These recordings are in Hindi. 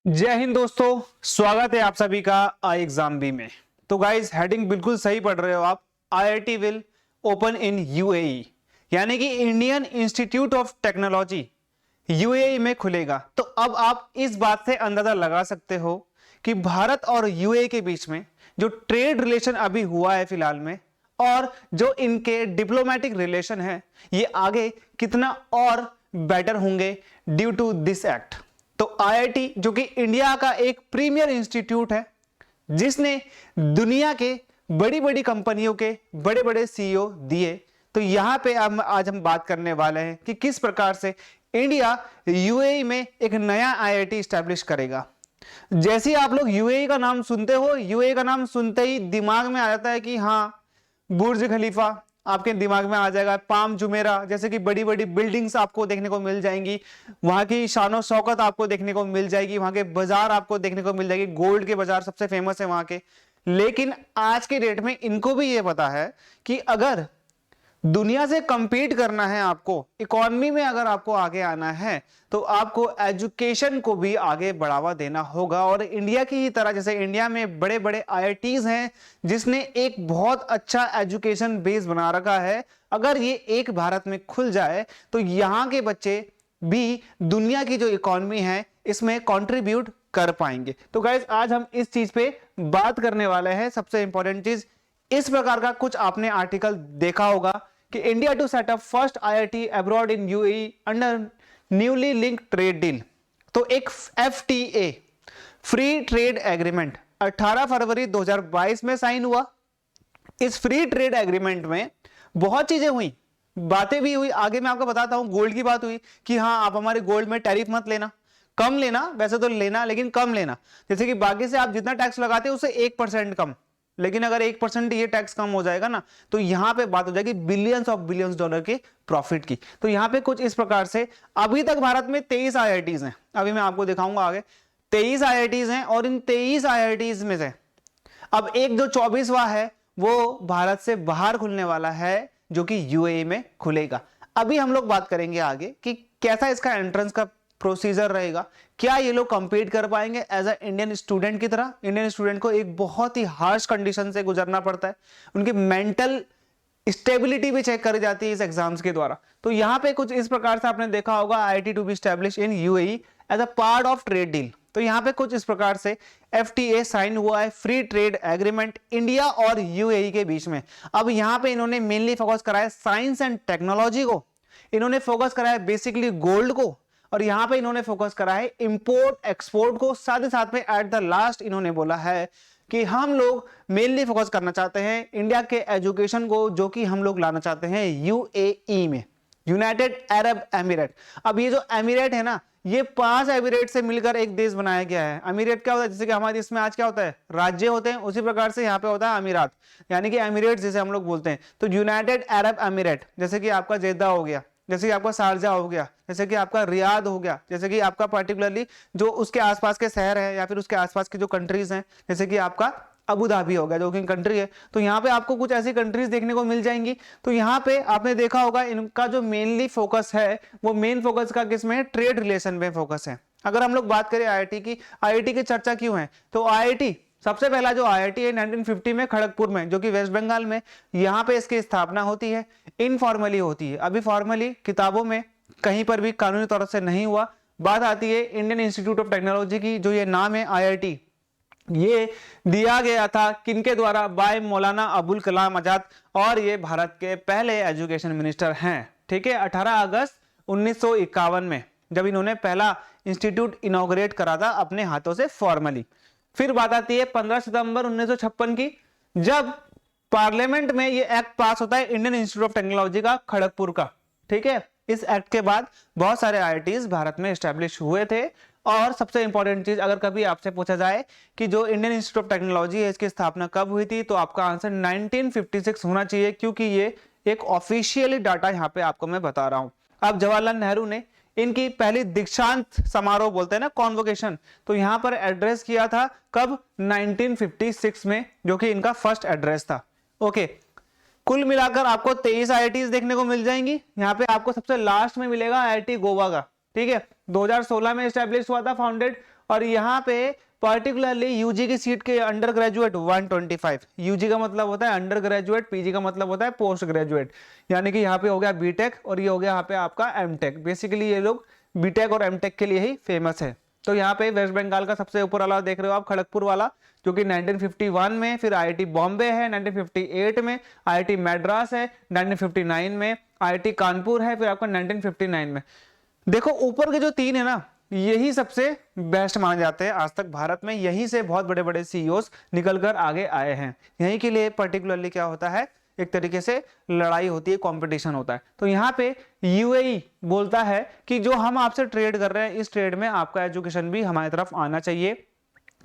जय हिंद दोस्तों, स्वागत है आप सभी का आई एग्जाम बी में। तो गाइस, हेडिंग बिल्कुल सही पढ़ रहे हो आप। IIT will open in UAE, यानी कि Indian institute of technology UAE में खुलेगा। तो अब आप इस बात से अंदाजा लगा सकते हो कि भारत और यूएई के बीच में जो ट्रेड रिलेशन अभी हुआ है फिलहाल में, और जो इनके डिप्लोमेटिक रिलेशन है, ये आगे कितना और बेटर होंगे ड्यू टू दिस एक्ट। तो आईआईटी, जो कि इंडिया का एक प्रीमियर इंस्टीट्यूट है, जिसने दुनिया के बड़ी बड़ी कंपनियों के बड़े बड़े सीईओ दिए, तो यहां पे आज हम बात करने वाले हैं कि किस प्रकार से इंडिया यूएई में एक नया आईआईटी स्टैब्लिश करेगा। जैसे ही आप लोग यूएई का नाम सुनते हो, यूएई का नाम सुनते ही दिमाग में आ जाता है कि हाँ, बुर्ज खलीफा आपके दिमाग में आ जाएगा, पाम जुमेरा जैसे कि बड़ी बड़ी बिल्डिंग्स आपको देखने को मिल जाएंगी, वहां की शानो शौकत आपको देखने को मिल जाएगी, वहां के बाजार आपको देखने को मिल जाएगी, गोल्ड के बाजार सबसे फेमस है वहां के। लेकिन आज के डेट में इनको भी ये पता है कि अगर दुनिया से कंपीट करना है, आपको इकोनॉमी में अगर आपको आगे आना है, तो आपको एजुकेशन को भी आगे बढ़ावा देना होगा। और इंडिया की ही तरह, जैसे इंडिया में बड़े बड़े आईआईटीज हैं जिसने एक बहुत अच्छा एजुकेशन बेस बना रखा है, अगर ये एक भारत में खुल जाए तो यहाँ के बच्चे भी दुनिया की जो इकोनॉमी है इसमें कंट्रीब्यूट कर पाएंगे। तो गाइस, आज हम इस चीज पे बात करने वाले हैं। सबसे इंपॉर्टेंट चीज, इस प्रकार का कुछ आपने आर्टिकल देखा होगा कि India to setup first IIT abroad in UAE under newly linked trade deal. तो एक एफटीए, फ्री ट्रेड एग्रीमेंट, 18 फरवरी 2022 में साइन हुआ। इस फ्री ट्रेड एग्रीमेंट में बहुत चीजें हुई, बातें भी हुई। आगे मैं आपको बताता हूं। गोल्ड की बात हुई कि हाँ, आप हमारे गोल्ड में टैरिफ मत लेना, कम लेना, वैसे तो लेना लेकिन कम लेना। जैसे कि बाकी से आप जितना टैक्स लगाते हैं उससे 1% कम, लेकिन अगर 1% ये टैक्स कम हो जाएगा ना, तो यहां पे बात हो जाएगी बिलियंस ऑफ बिलियंस डॉलर के प्रॉफिट की। तो यहां पे कुछ इस प्रकार से, अभी तक भारत में 23 आईआईटीज हैं, अभी मैं आपको दिखाऊंगा आगे। 23 आईआईटीज हैं, और इन 23 आईआईटीज में से अब एक जो 24वां है वो भारत से बाहर खुलने वाला है, जो कि यूएई में खुलेगा। अभी हम लोग बात करेंगे आगे कि कैसा इसका एंट्रेंस का प्रोसीजर रहेगा, क्या ये लोग कंपीट कर पाएंगे एज अ इंडियन स्टूडेंट की तरह। इंडियन स्टूडेंट को एक बहुत ही हार्श कंडीशन से गुजरना पड़ता है, उनकी मेंटल स्टेबिलिटी भी चेक करी जाती है इस एग्जाम्स के द्वारा। तो यहां पे कुछ इस प्रकार से आपने देखा होगा, IIT to be establish in UAE as a part of trade deal. तो यहां पे कुछ इस प्रकार से एफटीए साइन हुआ है, फ्री ट्रेड एग्रीमेंट इंडिया और यूएई के बीच में। अब यहां पे इन्होंने मेनली फोकस करा है साइंस एंड टेक्नोलॉजी को, इन्होंने फोकस करा है बेसिकली गोल्ड को, और यहां पे इन्होंने फोकस करा है इंपोर्ट एक्सपोर्ट को। साथ ही साथ में एट द लास्ट इन्होंने बोला है कि हम लोग मेनली फोकस करना चाहते हैं इंडिया के एजुकेशन को, जो कि हम लोग लाना चाहते हैं यूएई में, यूनाइटेड अरब एमिरेट। अब ये जो एमिरेट है ना, ये 5 एमिरेट से मिलकर एक देश बनाया गया है। अमीरेट क्या होता है, जैसे कि हमारे इसमें आज क्या होता है, राज्य होते हैं, उसी प्रकार से यहाँ पे होता है अमीरात, यानी कि एमिरेट जैसे हम लोग बोलते हैं। तो यूनाइटेड अरब एमिरेट, जैसे कि आपका जेद्दा हो गया, जैसे कि आपका शारजा हो गया, जैसे कि आपका रियाद हो गया, जैसे कि आपका पर्टिकुलरली जो उसके आसपास के शहर है या फिर उसके आसपास के जो कंट्रीज हैं, जैसे कि आपका अबू धाबी हो गया जो कि कंट्री है। तो यहाँ पे आपको कुछ ऐसी कंट्रीज देखने को मिल जाएंगी। तो यहाँ पे आपने देखा होगा इनका जो मेनली फोकस है, वो मेन फोकस का किस में, ट्रेड रिलेशन में फोकस है। अगर हम लोग बात करें आईआईटी की, आईआईटी की चर्चा क्यों है, तो आईआईटी सबसे पहला जो आईआईटी है 1950 में खड़गपुर में, जो कि वेस्ट बंगाल में, यहाँ पे इसकी स्थापना होती है। इनफॉर्मली होती है, अभी फॉर्मली किताबों में कहीं पर भी कानूनी तौर से नहीं हुआ। बात आती है इंडियन इंस्टीट्यूट ऑफ टेक्नोलॉजी की, जो ये नाम है आईआईटी, ये दिया गया था किनके द्वारा, बाय मौलाना अबुल कलाम आजाद, और ये भारत के पहले एजुकेशन मिनिस्टर हैं। ठीक है, 18 अगस्त 1951 में जब इन्होंने पहला इंस्टीट्यूट इनॉग्रेट करा था अपने हाथों से फॉर्मली। फिर बात आती है 15 सितंबर 1956 की, जब पार्लियामेंट में ये एक्ट पास होता है इंडियन इंस्टीट्यूट ऑफ टेक्नोलॉजी का खड़गपुर का। ठीक है, इस एक्ट के बाद बहुत सारे आईआईटीज भारत में एस्टेब्लिश हुए थे। और सबसे इंपॉर्टेंट चीज, अगर कभी आपसे पूछा जाए कि जो इंडियन इंस्टीट्यूट ऑफ टेक्नोलॉजी है इसकी स्थापना कब हुई थी, तो आपका आंसर 1956 होना चाहिए, क्योंकि ये एक ऑफिशियली डाटा यहाँ पे आपको मैं बता रहा हूं। अब जवाहरलाल नेहरू ने इनकी पहली दीक्षांत समारोह बोलते हैं ना, कॉन्वोकेशन, तो यहां पर एड्रेस किया था कब, 1956 में, जो कि इनका फर्स्ट एड्रेस था। ओके, कुल मिलाकर आपको 23 आईआईटीज देखने को मिल जाएंगी। यहाँ पे आपको सबसे लास्ट में मिलेगा आईआईटी गोवा का, ठीक है, 2016 में एस्टेब्लिश हुआ था, फाउंडेड। और यहाँ पे पर्टिकुलरली यूजी की सीट के अंडर ग्रेजुएट 125, यूजी का मतलब होता है अंडर ग्रेजुएट, पीजी का मतलब होता है पोस्ट ग्रेजुएट, यानी कि यहाँ पे हो गया बीटेक और ये हो गया यहाँ पे आपका एमटेक। बेसिकली ये लोग बीटेक और एमटेक के लिए ही फेमस है। तो यहाँ पे वेस्ट बंगाल का सबसे ऊपर वाला देख रहे हो आप, खड़गपुर वाला, जो कि 1951 में, फिर आईआईटी बॉम्बे है 1958 में, आईआईटी मैड्रास है 1959 में, आईआईटी कानपुर है फिर आपका 1959 में। देखो ऊपर के जो तीन है ना, यही सबसे बेस्ट माने जाते हैं आज तक भारत में, यहीं से बहुत बड़े बड़े सीईओस निकलकर आगे आए हैं। यहीं के लिए पर्टिकुलरली क्या होता है, एक तरीके से लड़ाई होती है, कंपटीशन होता है। तो यहाँ पे यूएई बोलता है कि जो हम आपसे ट्रेड कर रहे हैं, इस ट्रेड में आपका एजुकेशन भी हमारी तरफ आना चाहिए।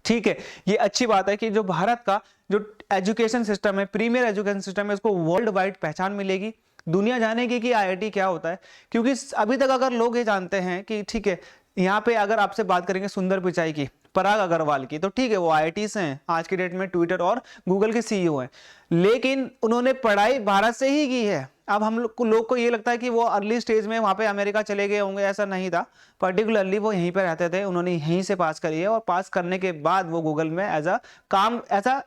ठीक है, ये अच्छी बात है कि जो भारत का जो एजुकेशन सिस्टम है, प्रीमियर एजुकेशन सिस्टम है, इसको वर्ल्ड वाइड पहचान मिलेगी, दुनिया जानेगी कि आईआईटी क्या होता है। क्योंकि अभी तक अगर लोग ये जानते हैं कि ठीक है, यहाँ पे अगर आपसे बात करेंगे सुंदर पिचाई की, पराग अग्रवाल की, तो ठीक है वो आईआईटी से हैं, आज की डेट में ट्विटर और गूगल के सीईओ हैं, लेकिन उन्होंने पढ़ाई भारत से ही की है। अब हम लोग को ये लगता है कि वो अर्ली स्टेज में वहां पे अमेरिका चले गए होंगे, ऐसा नहीं था। पर्टिकुलरली वो यहीं पे रहते थे, उन्होंने यहीं से पास करी है और पास करने के बाद वो गूगल में एज अ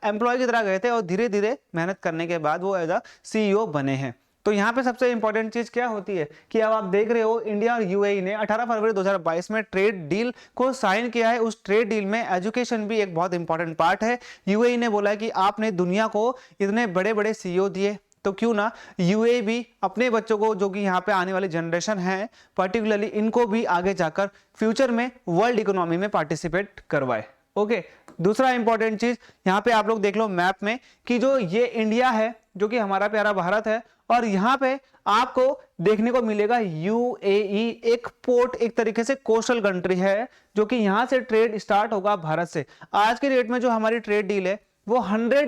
एम्प्लॉय की तरह गए थे और धीरे धीरे मेहनत करने के बाद वो एज अ सीईओ बने हैं। तो यहाँ पे सबसे इंपॉर्टेंट चीज क्या होती है कि अब आप देख रहे हो इंडिया और यूएई ने 18 फरवरी 2022 में ट्रेड डील को साइन किया है। उस ट्रेड डील में एजुकेशन भी एक बहुत इंपॉर्टेंट पार्ट है। यूएई ने बोला है कि आपने दुनिया को इतने बड़े बड़े सीईओ दिए, तो क्यों ना यूएई भी अपने बच्चों को, जो कि यहाँ पे आने वाली जनरेशन है पर्टिकुलरली, इनको भी आगे जाकर फ्यूचर में वर्ल्ड इकोनॉमी में पार्टिसिपेट करवाए। ओके, दूसरा इंपॉर्टेंट चीज यहाँ पे आप लोग देख लो मैप में कि जो ये इंडिया है, जो कि हमारा प्यारा भारत है, और यहाँ पे आपको देखने को मिलेगा यूएई एक पोर्ट, एक तरीके से कोस्टल कंट्री है, जो कि यहाँ से ट्रेड स्टार्ट होगा भारत से। आज के डेट में जो हमारी ट्रेड डील है वो $100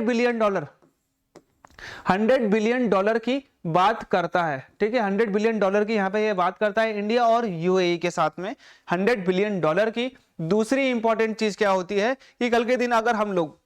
बिलियन की बात करता है। ठीक है, $100 बिलियन की यहाँ पे ये बात करता है इंडिया और यूएई के साथ में, $100 बिलियन की। दूसरी इंपॉर्टेंट चीज क्या होती है कि कल के दिन अगर हम लोग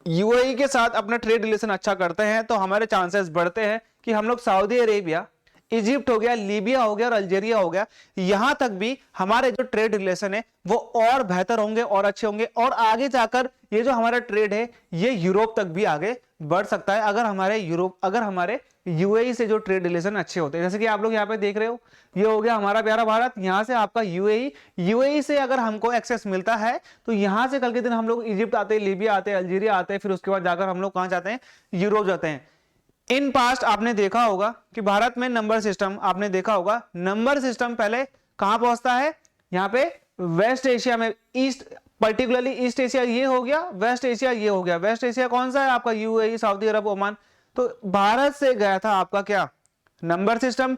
यूएई के साथ अपना ट्रेड रिलेशन अच्छा करते हैं तो हमारे चांसेस बढ़ते हैं कि हम लोग सऊदी अरेबिया, इजिप्ट हो गया, लीबिया हो गया और अल्जीरिया हो गया, यहां तक भी हमारे जो ट्रेड रिलेशन है वो और बेहतर होंगे और अच्छे होंगे, और आगे जाकर ये जो हमारा ट्रेड है ये यूरोप तक भी आगे बढ़ सकता है अगर हमारे यूएई से जो ट्रेड रिलेशन अच्छे होते हैं। जैसे कि आप लोग यहाँ पे देख रहे हो, ये हो गया हमारा प्यारा भारत, यहाँ से आपका यूएई से अगर हमको एक्सेस मिलता है तो यहाँ से कल के दिन हम लोग इजिप्ट आते हैं, लीबिया आते हैं, अल्जीरिया आते हैं, फिर उसके बाद जाकर हम लोग कहाँ जाते हैं, यूरोप जाते हैं। इन पास्ट आपने देखा होगा कि भारत में नंबर सिस्टम, आपने देखा होगा नंबर सिस्टम पहले कहां पहुंचता है, यहाँ पे वेस्ट एशिया में, ईस्ट, पर्टिकुलरली ईस्ट एशिया ये हो गया, वेस्ट एशिया ये हो गया। वेस्ट एशिया कौन सा है आपका, यूएई, सऊदी अरब, ओमान। तो भारत से गया था आपका क्या, नंबर सिस्टम,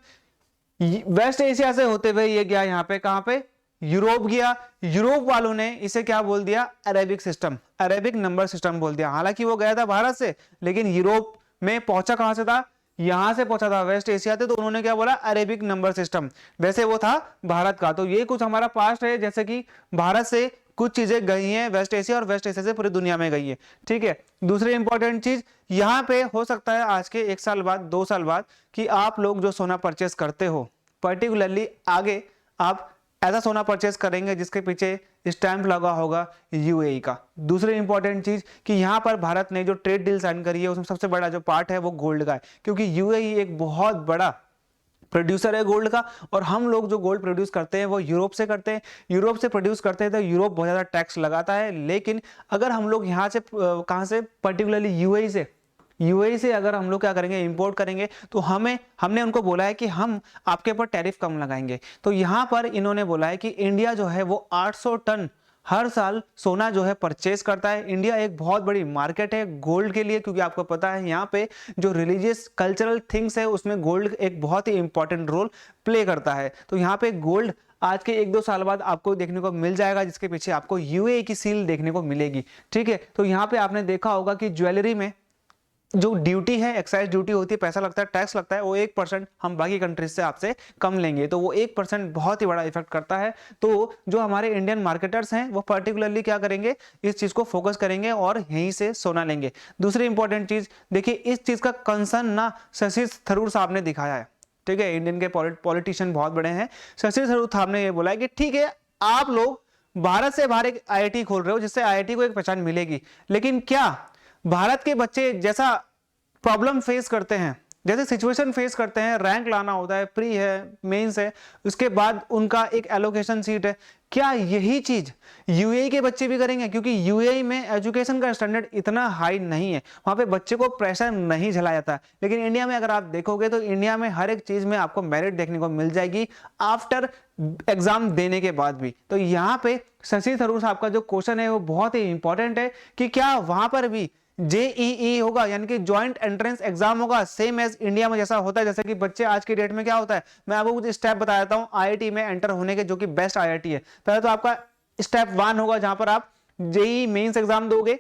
वेस्ट एशिया से होते हुए ये गया यहाँ पे, कहां पे, यूरोप गया। यूरोप वालों ने इसे क्या बोल दिया, Arabic system, Arabic number system बोल दिया। हालांकि वो गया था भारत से, लेकिन यूरोप में पहुंचा कहां से था, यहां से पहुंचा था, वेस्ट एशिया से, तो उन्होंने क्या बोला, अरेबिक नंबर सिस्टम। वैसे वो था भारत का। तो ये कुछ हमारा पास्ट है, जैसे कि भारत से कुछ चीजें गई हैं वेस्ट एशिया और वेस्ट एशिया से पूरी दुनिया में गई है। ठीक है, दूसरी इंपॉर्टेंट चीज यहाँ पे हो सकता है आज के 1 साल बाद, 2 साल बाद, कि आप लोग जो सोना परचेस करते हो पर्टिकुलरली आगे आप ऐसा सोना परचेस करेंगे जिसके पीछे स्टैंप लगा होगा यूएई का। दूसरी इंपॉर्टेंट चीज कि यहाँ पर भारत ने जो ट्रेड डील साइन करी है उसमें सबसे बड़ा जो पार्ट है वो गोल्ड का है, क्योंकि यूएई एक बहुत बड़ा प्रोड्यूसर है गोल्ड का, और हम लोग जो गोल्ड प्रोड्यूस करते हैं वो यूरोप से करते हैं। यूरोप से प्रोड्यूस करते हैं तो यूरोप बहुत ज्यादा टैक्स लगाता है, लेकिन अगर हम लोग यहाँ से कहाँ से, पर्टिकुलरली यूएई से अगर हम लोग क्या करेंगे, इंपोर्ट करेंगे, तो हमने उनको बोला है कि हम आपके ऊपर टैरिफ कम लगाएंगे। तो यहाँ पर इन्होंने बोला है कि इंडिया जो है वो 800 टन हर साल सोना जो है परचेज करता है। इंडिया एक बहुत बड़ी मार्केट है गोल्ड के लिए, क्योंकि आपको पता है यहाँ पे जो रिलीजियस कल्चरल थिंग्स है उसमें गोल्ड एक बहुत ही इंपॉर्टेंट रोल प्ले करता है। तो यहाँ पे गोल्ड आज के 1-2 साल बाद आपको देखने को मिल जाएगा, जिसके पीछे आपको यूएई की सील देखने को मिलेगी। ठीक है, तो यहाँ पे आपने देखा होगा कि ज्वेलरी में जो ड्यूटी है, एक्साइज ड्यूटी होती है, पैसा लगता है, टैक्स लगता है, वो 1% हम बाकी कंट्रीज से आपसे कम लेंगे, तो वो 1% बहुत ही बड़ा इफेक्ट करता है। तो जो हमारे इंडियन मार्केटर्स हैं वो पर्टिकुलरली क्या करेंगे, इस चीज को फोकस करेंगे और यहीं से सोना लेंगे। दूसरी इंपॉर्टेंट चीज देखिए, इस चीज का कंसर्न ना शशि थरूर साहब ने दिखाया है। ठीक है, इंडियन के पॉलिटिशियन बहुत बड़े हैं। शशि थरूर साहब ने ये बोला है कि ठीक है, आप लोग भारत से बाहर एक आईआईटी खोल रहे हो जिससे आईआईटी को एक पहचान मिलेगी, लेकिन क्या भारत के बच्चे जैसा प्रॉब्लम फेस करते हैं, जैसे सिचुएशन फेस करते हैं, रैंक लाना होता है, प्री है, मेंस है, उसके बाद उनका एक एलोकेशन सीट है, क्या यही चीज यूएई के बच्चे भी करेंगे? क्योंकि यूएई में एजुकेशन का स्टैंडर्ड इतना हाई नहीं है, वहां पे बच्चे को प्रेशर नहीं झेला जाता। लेकिन इंडिया में अगर आप देखोगे तो इंडिया में हर एक चीज में आपको मेरिट देखने को मिल जाएगी आफ्टर एग्जाम देने के बाद भी। तो यहाँ पे शशि थरूर साहब का जो क्वेश्चन है वो बहुत ही इंपॉर्टेंट है कि क्या वहां पर भी जेईई होगा, यानी कि ज्वाइंट एंट्रेंस एग्जाम होगा, सेम एज इंडिया में जैसा होता है। जैसे कि बच्चे आज के डेट में क्या होता है, मैं आपको कुछ स्टेप बता देता हूं आईआईटी में एंटर होने के, जो कि बेस्ट आईआईटी है। पहले तो आपका स्टेप 1 होगा जहां पर आप जेईई मेंस एग्जाम दोगे,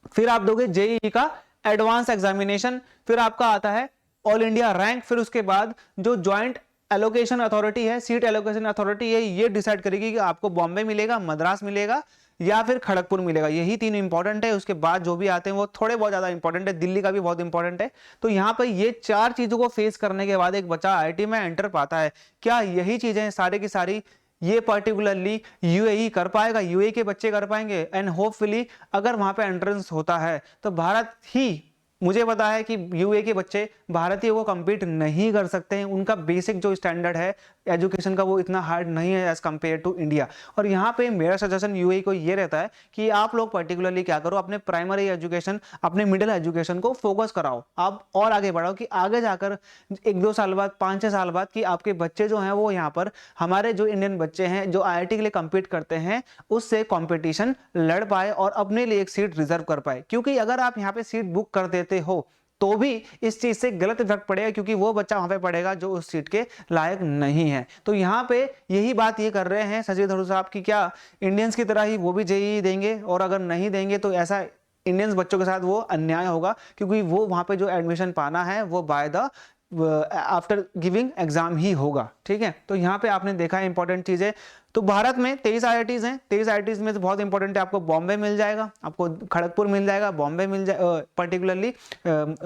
फिर आप दोगे जेईई का एडवांस एग्जामिनेशन, फिर आपका आता है ऑल इंडिया रैंक, फिर उसके बाद जो ज्वाइंट एलोकेशन अथॉरिटी है, सीट एलोकेशन अथॉरिटी है, ये डिसाइड करेगी कि आपको बॉम्बे मिलेगा, मद्रास मिलेगा या फिर खड़गपुर मिलेगा। यही 3 इंपॉर्टेंट है। उसके बाद जो भी आते हैं वो थोड़े बहुत ज्यादा इंपॉर्टेंट है, दिल्ली का भी बहुत इंपॉर्टेंट है। तो यहाँ पर ये 4 चीजों को फेस करने के बाद एक बच्चा आईआईटी में एंटर पाता है। क्या यही चीजें सारी की सारी ये पर्टिकुलरली यूएई कर पाएगा? यूएई के बच्चे कर पाएंगे? एंड होपफुली अगर वहां पे एंट्रेंस होता है तो भारत ही, मुझे पता है कि यूए के बच्चे भारतीयों को compete नहीं कर सकते हैं, उनका बेसिक जो स्टैंडर्ड है एजुकेशन का वो इतना हार्ड नहीं है एज कंपेयर टू इंडिया। और यहाँ पे मेरा सजेशन यूए को ये रहता है कि आप लोग पर्टिकुलरली क्या करो, अपने प्राइमरी एजुकेशन, अपने मिडिल एजुकेशन को फोकस कराओ, आप और आगे बढ़ाओ कि आगे जाकर 1-2 साल बाद, 5-6 साल बाद कि आपके बच्चे जो हैं वो यहाँ पर हमारे जो इंडियन बच्चे हैं जो आईआईटी के लिए compete करते हैं उससे कॉम्पिटिशन लड़ पाए और अपने लिए एक सीट रिजर्व कर पाए। क्योंकि अगर आप यहाँ पे सीट बुक कर देते हो तो भी इस चीज से गलत इफेक्ट पड़ेगा, क्योंकि वो बच्चा वहां पे पड़ेगा जो उस सीट के लायक नहीं है। तो यहाँ पे यही बात ये कर रहे हैं शशि थरूर साहब की क्या इंडियंस की तरह ही वो भी जेईई देंगे, और अगर नहीं देंगे तो ऐसा इंडियंस बच्चों के साथ वो अन्याय होगा, क्योंकि वो वहां पे जो एडमिशन पाना है वो by the after giving exam ही होगा। ठीक है, तो यहाँ पे आपने देखा है इंपॉर्टेंट चीजें। तो भारत में 23 आईआईटीज हैं, 23 आईआईटीज में से बहुत इंपॉर्टेंट है, आपको बॉम्बे मिल जाएगा, आपको खड़गपुर मिल जाएगा, बॉम्बे मिल जाएगा, पर्टिकुलरली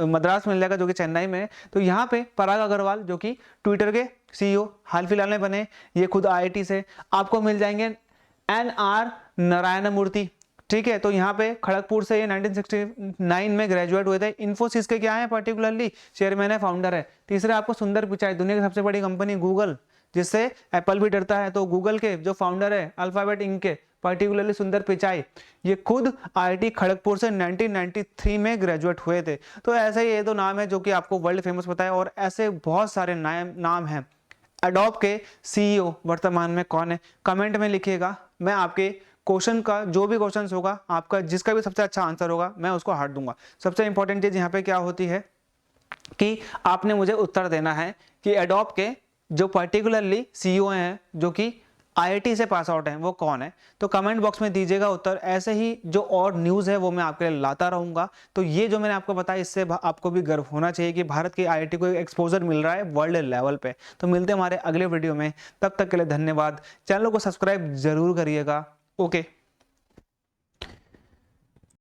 मद्रास मिल जाएगा जो कि चेन्नई में है। तो यहाँ पे पराग अग्रवाल जो कि ट्विटर के सीईओ हाल फिलहाल में बने, ये खुद आईआईटी से, आपको मिल जाएंगे एनआर नारायण मूर्ति। ठीक है, तो यहाँ पे खड़गपुर से ये 1969 में ग्रेजुएट हुए थे। इन्फोसिस के क्या है, पर्टिकुलरली चेयरमैन है, फाउंडर है। तीसरे आपको सुंदर पिचाई, दुनिया की सबसे बड़ी कंपनी गूगल, जिससे एप्पल भी डरता है, तो गूगल के जो फाउंडर है अल्फाबेट इंक के, पर्टिकुलरली सुंदर पिचाई, ये खुद आईआईटी खड़गपुर से 1993 में ग्रेजुएट हुए थे। तो ऐसे ही ये दो नाम है जो कि आपको वर्ल्ड फेमस पता है, और ऐसे बहुत सारे नाम हैं। एडोब के सीईओ वर्तमान में कौन है, कमेंट में लिखिएगा। मैं आपके क्वेश्चन का जो भी क्वेश्चन होगा, आपका जिसका भी सबसे अच्छा आंसर होगा मैं उसको हार दूंगा। सबसे इंपॉर्टेंट चीज यहाँ पे क्या होती है कि आपने मुझे उत्तर देना है कि एडोब के जो पर्टिकुलरली सीईओ हैं जो कि आईआईटी से पास आउट हैं वो कौन है, तो कमेंट बॉक्स में दीजिएगा उत्तर। ऐसे ही जो और न्यूज़ है वो मैं आपके लिए लाता रहूंगा। तो ये जो मैंने आपको बताया इससे आपको भी गर्व होना चाहिए कि भारत की आईआईटी को एक्सपोजर मिल रहा है वर्ल्ड लेवल पे। तो मिलते हैं हमारे अगले वीडियो में, तब तक के लिए धन्यवाद। चैनल को सब्सक्राइब जरूर करिएगा। ओके।